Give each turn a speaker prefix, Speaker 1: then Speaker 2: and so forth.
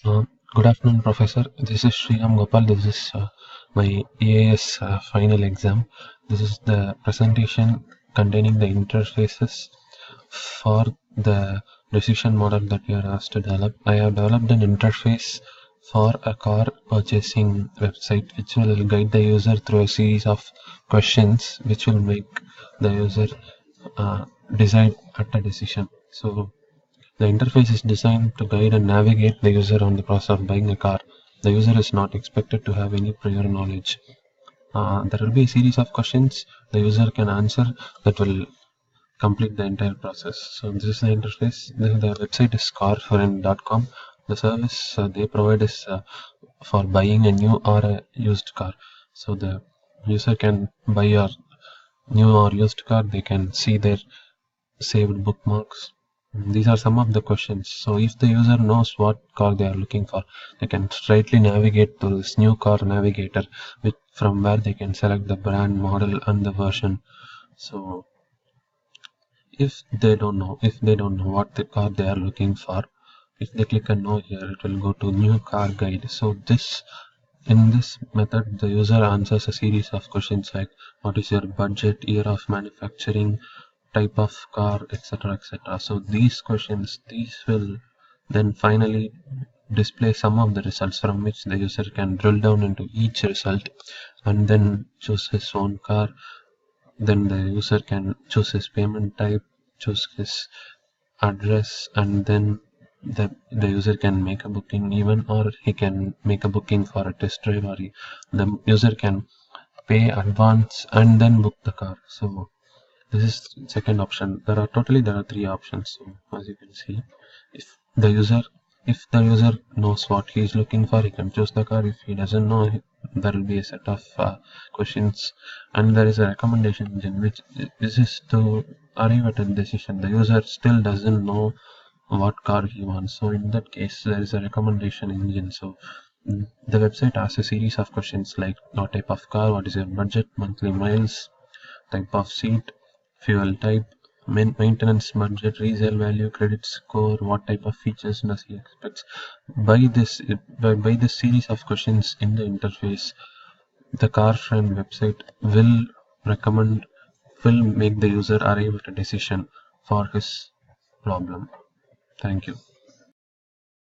Speaker 1: Uh, Good afternoon, Professor. This is Sriram Gopal. This is my EAS final exam. This is the presentation containing the interfaces for the decision model that we are asked to develop. I have developed an interface for a car purchasing website which will guide the user through a series of questions which will make the user decide at a decision. So the interface is designed to guide and navigate the user on the process of buying a car. The user is not expected to have any prior knowledge. There will be a series of questions the user can answer that will complete the entire process. So this is the interface. The website is carfriend.com. The service they provide is for buying a new or a used car. So the user can buy a new or used car. They can see their saved bookmarks. These are some of the questions. So if the user knows what car they are looking for, they can straightly navigate to this new car navigator from where they can select the brand, model and the version. So if they don't know what the car they are looking for, if they click a no here, it will go to new car guide. So in this method, the user answers a series of questions like what is your budget, year of manufacturing, type of car, etc. etc. So these questions, these will then finally display some of the results from which the user can drill down into each result and then choose his own car. Then the user can choose his payment type, choose his address, and then the user can make a booking even, or he can make a booking for a test drive, or the user can pay advance and then book the car. So this is second option. There are three options. So as you can see, if the user if the user knows what he is looking for, he can choose the car. If he doesn't know, there will be a set of questions, and there is a recommendation engine, which this is to arrive at a decision. The user still doesn't know what car he wants. So in that case, there is a recommendation engine. So the website asks a series of questions like what type of car, what is your budget, monthly miles, type of seat, fuel type, maintenance budget, resale value, credit score, what type of features does he expect. By this series of questions in the interface, the CarFriend website will make the user arrive at a decision for his problem. Thank you.